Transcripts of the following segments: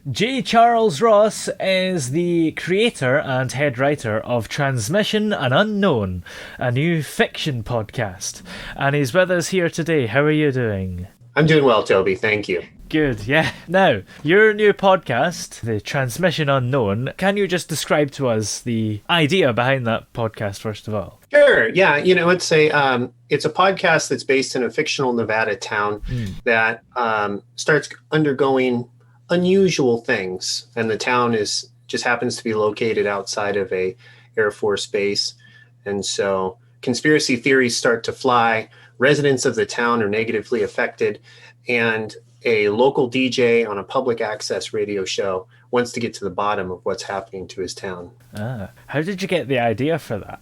J. Charles Ross is the creator and head writer of Transmission and Unknown, a new fiction podcast. And he's with us here today. How are you doing? I'm doing well, Toby. Thank you. Good, yeah. Now, your new podcast, the Transmission Unknown, can you just describe to us the idea behind that podcast, first of all? Sure. Yeah. It's a podcast that's based in a fictional Nevada town that starts undergoing unusual things, and the town just happens to be located outside of a Air Force base, and so conspiracy theories start to fly. Residents of the town are negatively affected, and a local DJ on a public access radio show wants to get to the bottom of what's happening to his town. How did you get the idea for that?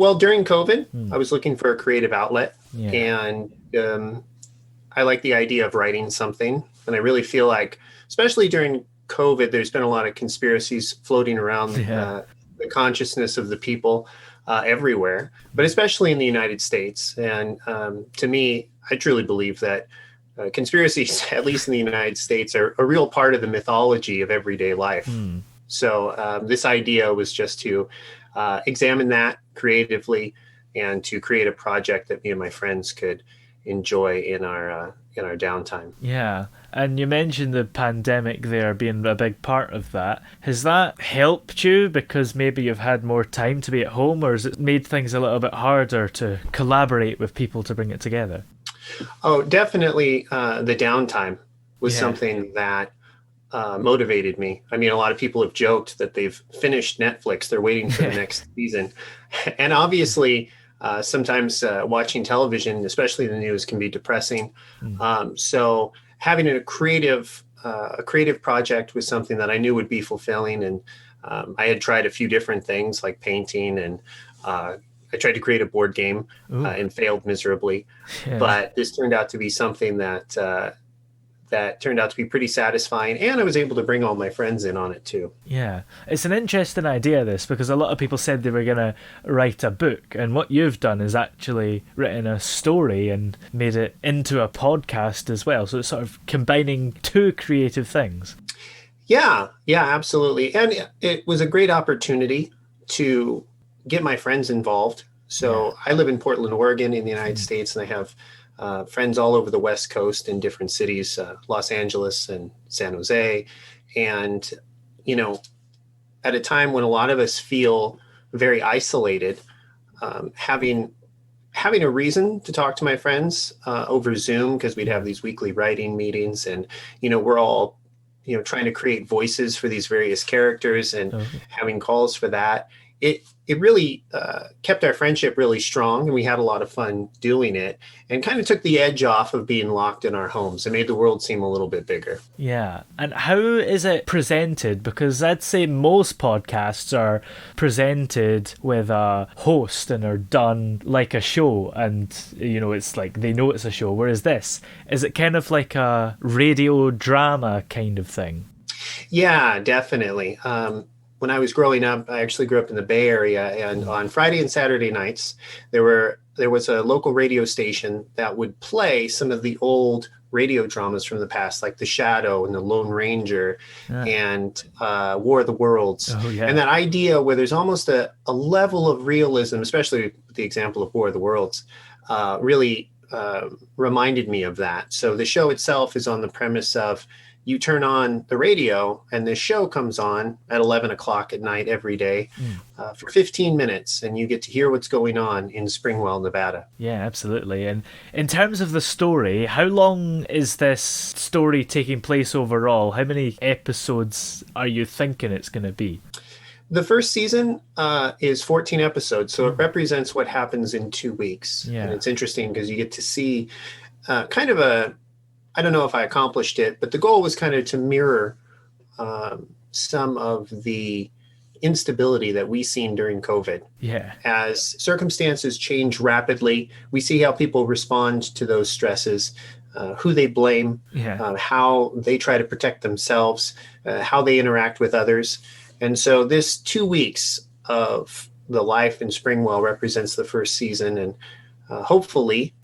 Well, during COVID, I was looking for a creative outlet, and I like the idea of writing something. And I really feel like, especially during COVID, there's been a lot of conspiracies floating around the consciousness of the people everywhere, but especially in the United States. And to me, I truly believe that conspiracies, at least in the United States, are a real part of the mythology of everyday life. So this idea was just to examine that creatively and to create a project that me and my friends could enjoy in our downtime. Yeah, and you mentioned the pandemic there being a big part of that. Has that helped you because maybe you've had more time to be at home, or has it made things a little bit harder to collaborate with people to bring it together? Oh, definitely. The downtime was something that motivated me. I mean, a lot of people have joked that they've finished Netflix. They're waiting for the next season. And obviously, sometimes watching television, especially the news, can be depressing. So having a creative project was something that I knew would be fulfilling. And I had tried a few different things like painting, and I tried to create a board game and failed miserably. But this turned out to be something that turned out to be pretty satisfying, and I was able to bring all my friends in on it too. Yeah, it's an interesting idea, this, because a lot of people said they were going to write a book, and what you've done is actually written a story and made it into a podcast as well. So it's sort of combining two creative things. Yeah, absolutely. And it was a great opportunity to get my friends involved. So I live in Portland, Oregon in the United States, and I have friends all over the West Coast in different cities, Los Angeles and San Jose. And, at a time when a lot of us feel very isolated, having a reason to talk to my friends over Zoom, because we'd have these weekly writing meetings, and, we're all, trying to create voices for these various characters and having calls for that. It really kept our friendship really strong, and we had a lot of fun doing it, and kind of took the edge off of being locked in our homes. It made the world seem a little bit bigger. Yeah. And how is it presented? Because I'd say most podcasts are presented with a host and are done like a show, and, it's like they know it's a show. Whereas this, is it kind of like a radio drama kind of thing? Yeah, definitely. When I was growing up, I actually grew up in the Bay Area, and on Friday and Saturday nights, there was a local radio station that would play some of the old radio dramas from the past, like The Shadow and The Lone Ranger and War of the Worlds. And that idea where there's almost a level of realism, especially with the example of War of the Worlds, really reminded me of that. So the show itself is on the premise of you turn on the radio and this show comes on at 11 o'clock at night every day for 15 minutes, and you get to hear what's going on in Springwell, Nevada. Yeah, absolutely. And in terms of the story, how long is this story taking place overall? How many episodes are you thinking it's going to be? The first season is 14 episodes, so it represents what happens in 2 weeks. Yeah. And it's interesting because you get to see kind of I don't know if I accomplished it, but the goal was kind of to mirror some of the instability that we seen during COVID. Yeah. As circumstances change rapidly, we see how people respond to those stresses, who they blame, how they try to protect themselves, how they interact with others. And so this 2 weeks of the life in Springwell represents the first season, and hopefully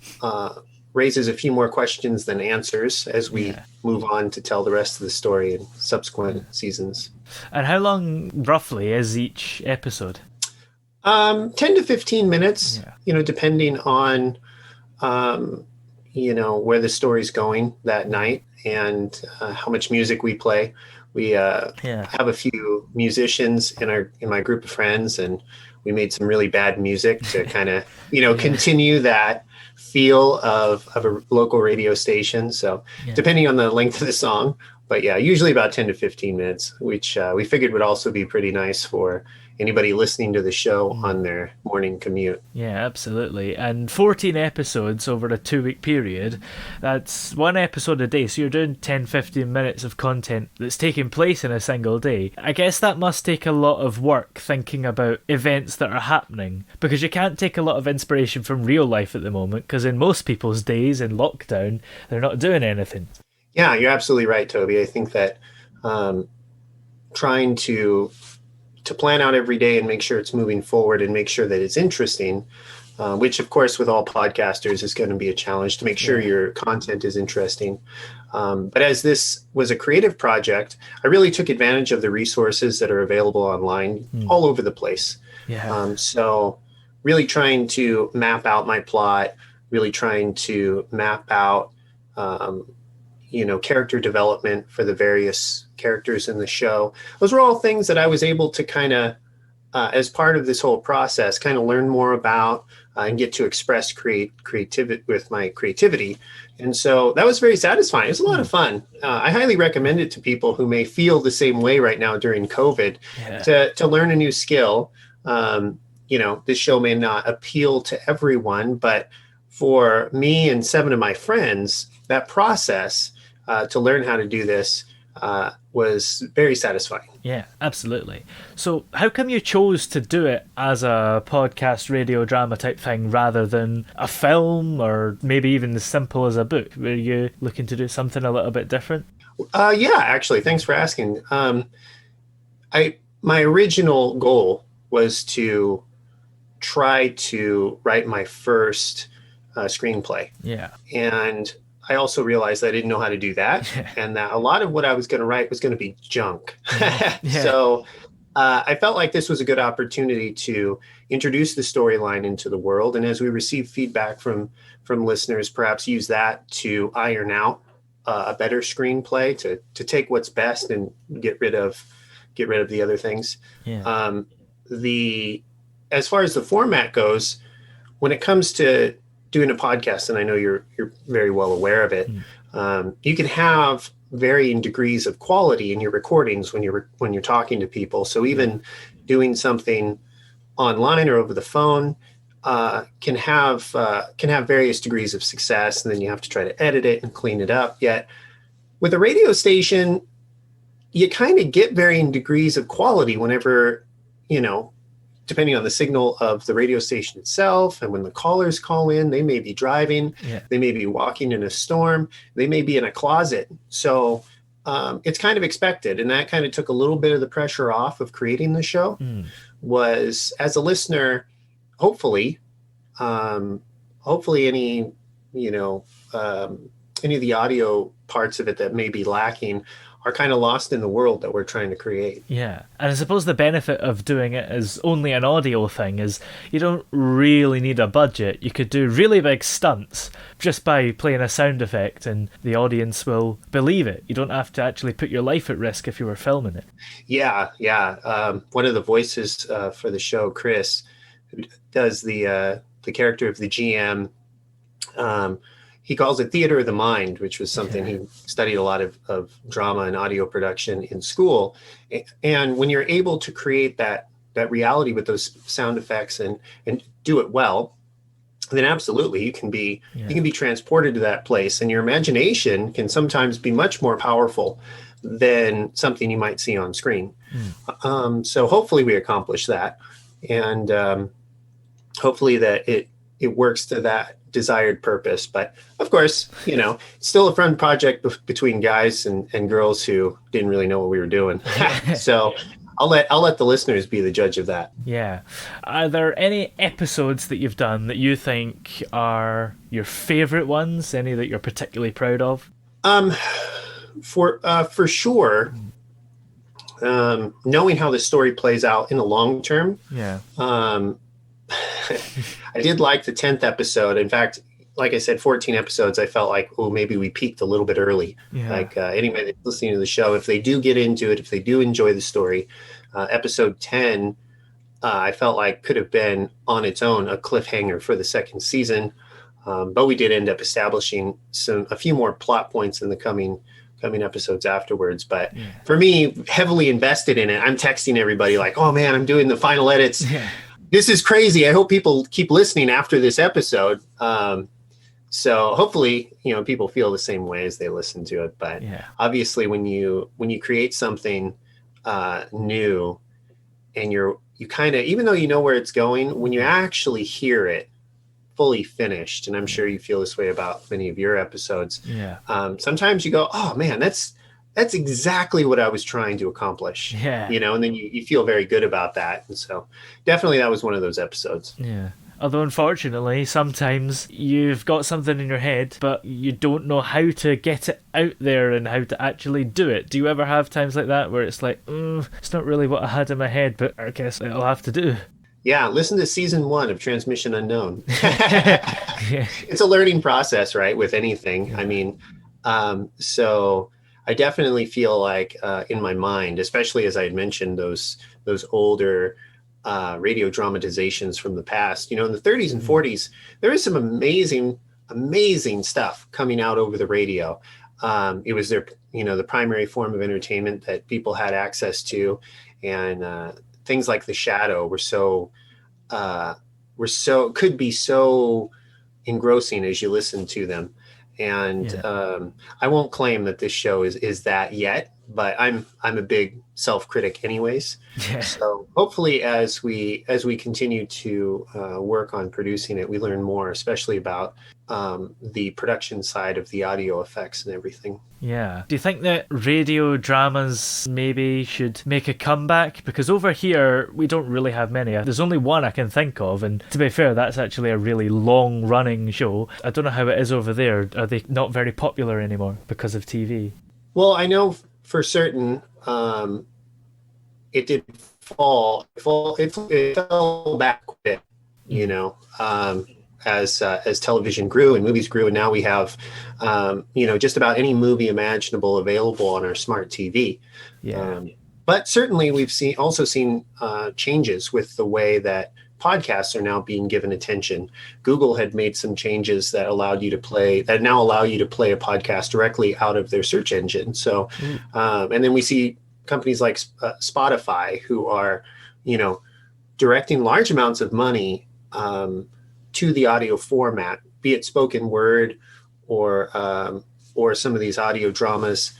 raises a few more questions than answers as we move on to tell the rest of the story in subsequent seasons. And how long roughly is each episode? 10 to 15 minutes, Yeah. Depending on, where the story's going that night and how much music we play. We have a few musicians in my group of friends, and we made some really bad music to kind of, continue that feel of a local radio station. So depending on the length of the song, but usually about 10 to 15 minutes, which we figured would also be pretty nice for anybody listening to the show on their morning commute. Yeah, absolutely. And 14 episodes over a 2-week period, that's one episode a day. So you're doing 10, 15 minutes of content that's taking place in a single day. I guess that must take a lot of work thinking about events that are happening, because you can't take a lot of inspiration from real life at the moment, because in most people's days in lockdown, they're not doing anything. Yeah, you're absolutely right, Toby. I think that trying to plan out every day and make sure it's moving forward and make sure that it's interesting, which of course with all podcasters is going to be a challenge to make sure your content is interesting. But as this was a creative project, I really took advantage of the resources that are available online all over the place. So really trying to map out my plot, really trying to map out character development for the various characters in the show. Those were all things that I was able to kind of, as part of this whole process, kind of learn more about and get to express creativity with my creativity. And so that was very satisfying. It was a lot of fun. I highly recommend it to people who may feel the same way right now during COVID to learn a new skill. This show may not appeal to everyone, but for me and 7 of my friends, that process to learn how to do this was very satisfying. Yeah, absolutely. So how come you chose to do it as a podcast radio drama type thing rather than a film or maybe even as simple as a book? Were you looking to do something a little bit different? Actually, thanks for asking. My original goal was to try to write my first screenplay. Yeah. And I also realized I didn't know how to do that, and that a lot of what I was going to write was going to be junk. So I felt like this was a good opportunity to introduce the storyline into the world, and as we receive feedback from listeners, perhaps use that to iron out a better screenplay to take what's best and get rid of the other things. As far as the format goes, when it comes to doing a podcast, and I know you're very well aware of it, you can have varying degrees of quality in your recordings when you're talking to people. So even doing something online or over the phone can have various degrees of success, and then you have to try to edit it and clean it up. Yet with a radio station, you kind of get varying degrees of quality whenever, depending on the signal of the radio station itself. And when the callers call in, they may be driving, they may be walking in a storm, they may be in a closet. So it's kind of expected. And that kind of took a little bit of the pressure off of creating the show. Was, as a listener, hopefully any of the audio parts of it that may be lacking are kind of lost in the world that we're trying to create. Yeah. And I suppose the benefit of doing it as only an audio thing is you don't really need a budget. You could do really big stunts just by playing a sound effect and the audience will believe it. You don't have to actually put your life at risk if you were filming it. Yeah. One of the voices for the show, Chris, who does the character of the GM, he calls it theater of the mind, which was something he studied a lot of drama and audio production in school. And when you're able to create that reality with those sound effects and do it well, then absolutely you can be transported to that place, and your imagination can sometimes be much more powerful than something you might see on screen. So hopefully we accomplish that, and hopefully that it works to that desired purpose. But of course, it's still a fun project between guys and girls who didn't really know what we were doing. So I'll let the listeners be the judge of that. Yeah. Are there any episodes that you've done that you think are your favorite ones? Any that you're particularly proud of? Um, for sure, knowing how the story plays out in the long term, Yeah. um, I did like the 10th episode. In fact, like I said, 14 episodes, I felt like, oh, maybe we peaked a little bit early. Yeah. Like anybody that's listening to the show, if they do get into it, if they do enjoy the story, episode 10, I felt like could have been on its own a cliffhanger for the second season. But we did end up establishing a few more plot points in the coming episodes afterwards. But Yeah. for me, heavily invested in it, I'm texting everybody like, oh man, I'm doing the final edits. Yeah. This is crazy. I hope people keep listening after this episode. So hopefully, people feel the same way as they listen to it. But Yeah. obviously, when you create something new, and you kind of, even though you know where it's going, when you actually hear it fully finished, and I'm sure you feel this way about many of your episodes, Yeah. sometimes you go, oh man, that's exactly what I was trying to accomplish. Yeah. And then you feel very good about that. And so definitely that was one of those episodes. Yeah. Although unfortunately, sometimes you've got something in your head, but you don't know how to get it out there and how to actually do it. Do you ever have times like that where it's like, it's not really what I had in my head, but I guess it'll have to do? Yeah, listen to season 1 of Transmission Unknown. Yeah. It's a learning process, right? With anything. Yeah. I mean, so I definitely feel like in my mind, especially as I had mentioned those older radio dramatizations from the past, in the 30s and 40s, there is some amazing stuff coming out over the radio. It was the primary form of entertainment that people had access to, and things like The Shadow could be so engrossing as you listen to them. And I won't claim that this show is that yet, but I'm a big self-critic anyways. Yeah. So hopefully as we continue to work on producing it, we learn more, especially about the production side of the audio effects and everything. Yeah. Do you think that radio dramas maybe should make a comeback? Because over here, we don't really have many. There's only one I can think of, and to be fair, that's actually a really long-running show. I don't know how it is over there. Are they not very popular anymore because of TV? Well, I know for certain it did it fell back a bit, as television grew and movies grew, and now we have just about any movie imaginable available on our smart TV. Yeah. But certainly we've also seen changes with the way that podcasts are now being given attention. Google had made some changes that now allow you to play a podcast directly out of their search engine. So, and then we see companies like Spotify who are, directing large amounts of money to the audio format, be it spoken word or some of these audio dramas.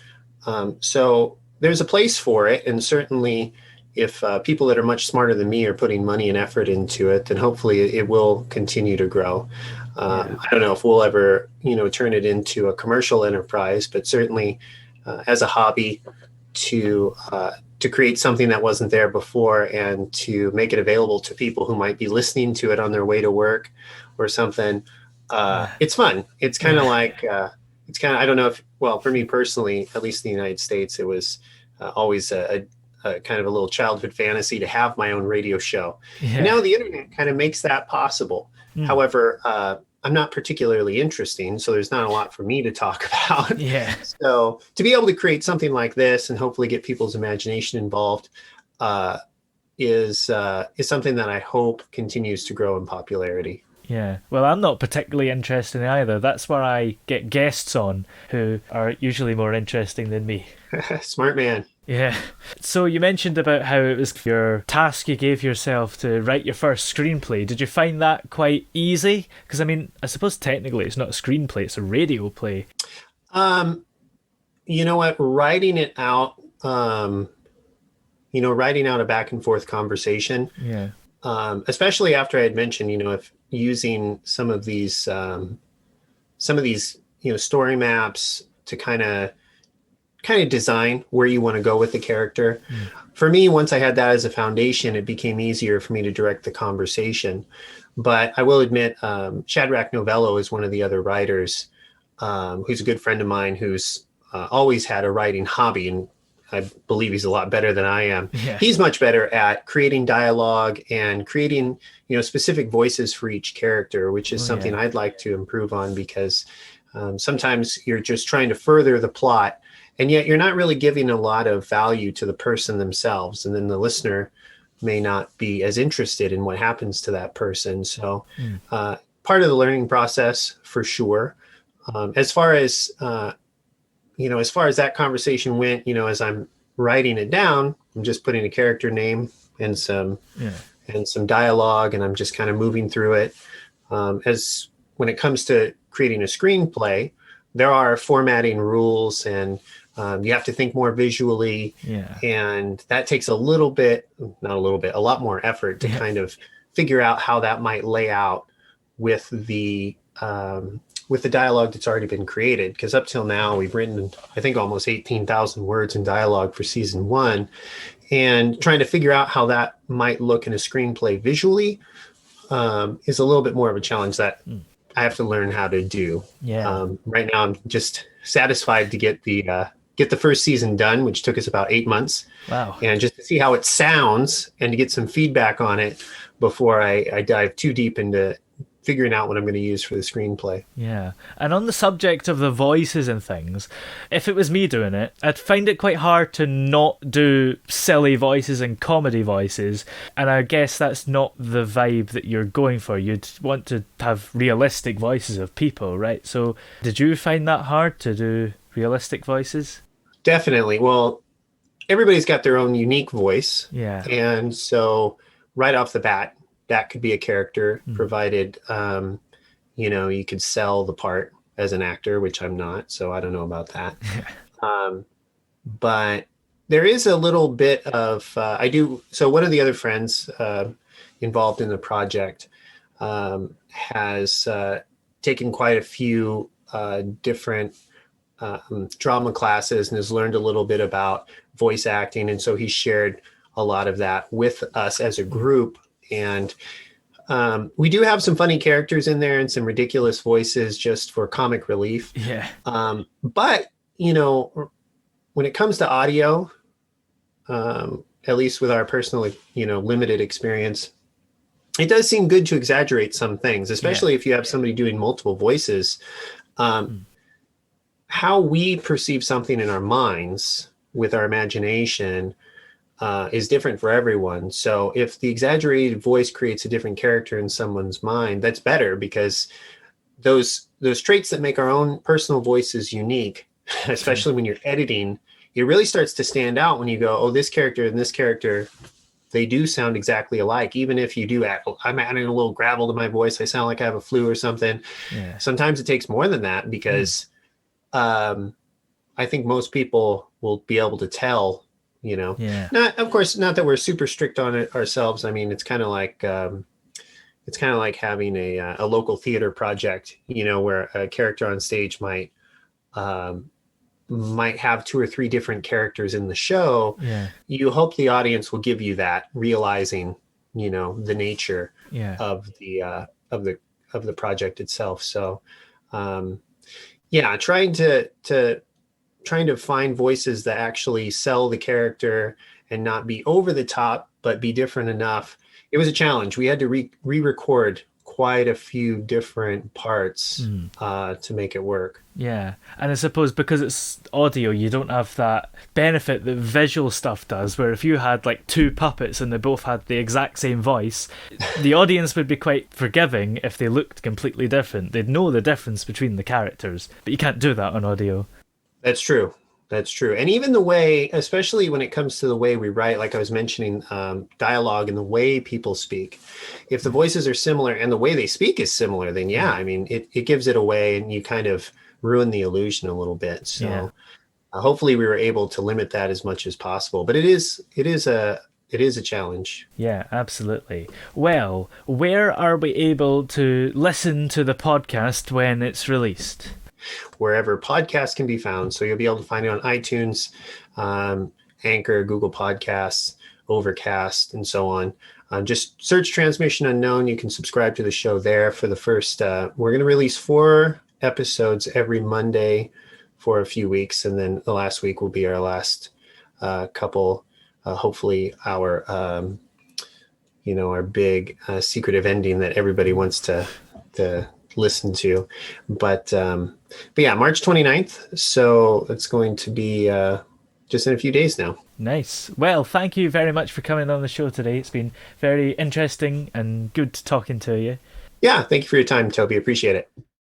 So there's a place for it, and certainly if people that are much smarter than me are putting money and effort into it, then hopefully it will continue to grow. I don't know if we'll ever, turn it into a commercial enterprise, but certainly as a hobby to create something that wasn't there before and to make it available to people who might be listening to it on their way to work or something. It's fun. It's kind of like, I don't know for me personally, at least in the United States, it was always a kind of a little childhood fantasy to have my own radio show. Yeah. And now the internet kind of makes that possible. However, I'm not particularly interesting, so there's not a lot for me to talk about. Yeah. So to be able to create something like this and hopefully get people's imagination involved is something that I hope continues to grow in popularity. Yeah. Well, I'm not particularly interested in either. That's where I get guests on who are usually more interesting than me. Smart man. Yeah. So you mentioned about how it was your task you gave yourself to write your first screenplay. Did you find that quite easy? Because, I suppose technically it's not a screenplay, it's a radio play. You know what? Writing it out, writing out a back and forth conversation. Yeah. Especially after I had mentioned, if using some of these story maps to kind of kind of design where you want to go with the character. For me, once I had that as a foundation, it became easier for me to direct the conversation. But I will admit, Shadrach Novello is one of the other writers, who's a good friend of mine, who's always had a writing hobby, and I believe he's a lot better than I am. Yeah. He's much better at creating dialogue and creating, specific voices for each character, which is something I'd like to improve on, because sometimes you're just trying to further the plot, and yet you're not really giving a lot of value to the person themselves. And then the listener may not be as interested in what happens to that person. So part of the learning process for sure. As far as that conversation went, as I'm writing it down, I'm just putting a character name and some dialogue, and I'm just kind of moving through it. As when it comes to creating a screenplay, there are formatting rules, and you have to think more visually. Yeah. And that takes a lot more effort to kind of figure out how that might lay out with the dialogue that's already been created. Because up till now, we've written, I think, almost 18,000 words in dialogue for season 1. And trying to figure out how that might look in a screenplay visually is a little bit more of a challenge that I have to learn how to do. Yeah. Right now, I'm just satisfied to get the first season done, which took us about 8 months. Wow. And just to see how it sounds and to get some feedback on it before I dive too deep into figuring out what I'm going to use for the screenplay. Yeah. And on the subject of the voices and things, if it was me doing it, I'd find it quite hard to not do silly voices and comedy voices. And I guess that's not the vibe that you're going for. You'd want to have realistic voices of people, right? So did you find that hard to do realistic voices? Definitely. Well, everybody's got their own unique voice. Yeah. And so right off the bat, that could be a character, provided, you could sell the part as an actor, which I'm not, so I don't know about that. But there is a little bit of, so one of the other friends involved in the project has taken quite a few different drama classes and has learned a little bit about voice acting. And so he shared a lot of that with us as a group. And we do have some funny characters in there and some ridiculous voices just for comic relief. Yeah. But, when it comes to audio, at least with our personal, limited experience, it does seem good to exaggerate some things, especially if you have somebody doing multiple voices. How we perceive something in our minds with our imagination is different for everyone. So if the exaggerated voice creates a different character in someone's mind, that's better, because those traits that make our own personal voices unique, especially when you're editing, it really starts to stand out when you go, oh, this character and this character, they do sound exactly alike. Even if you do I'm adding a little gravel to my voice, I sound like I have a flu or something. Yeah. Sometimes it takes more than that, because I think most people will be able to tell. Not that we're super strict on it ourselves. I mean, it's kind of like having a local theater project, where a character on stage might have 2 or 3 different characters in the show. Yeah. You hope the audience will give you that, realizing, the nature of the project itself. So, trying to find voices that actually sell the character and not be over the top, but be different enough. It was a challenge. We had to re-record quite a few different parts to make it work. Yeah, and I suppose because it's audio, you don't have that benefit that visual stuff does, where if you had like 2 puppets and they both had the exact same voice, the audience would be quite forgiving if they looked completely different. They'd know the difference between the characters, but you can't do that on audio. That's true. And even the way, especially when it comes to the way we write, like I was mentioning, dialogue and the way people speak, if the voices are similar and the way they speak is similar, then it gives it away, and you kind of ruin the illusion a little bit. So hopefully we were able to limit that as much as possible, but it is a challenge. Yeah, absolutely. Well, where are we able to listen to the podcast when it's released? wherever podcasts can be found. So you'll be able to find it on iTunes, Anchor, Google Podcasts, Overcast, and so on. Just search Transmission Unknown. You can subscribe to the show there. For the first, we're going to release 4 episodes every Monday for a few weeks, and then the last week will be our last couple. Hopefully, our our big secretive ending that everybody wants to listen to. But yeah, March 29th. So it's going to be just in a few days now. Nice. Well, thank you very much for coming on the show today. It's been very interesting and good talking to you. Yeah, thank you for your time, Toby. Appreciate it.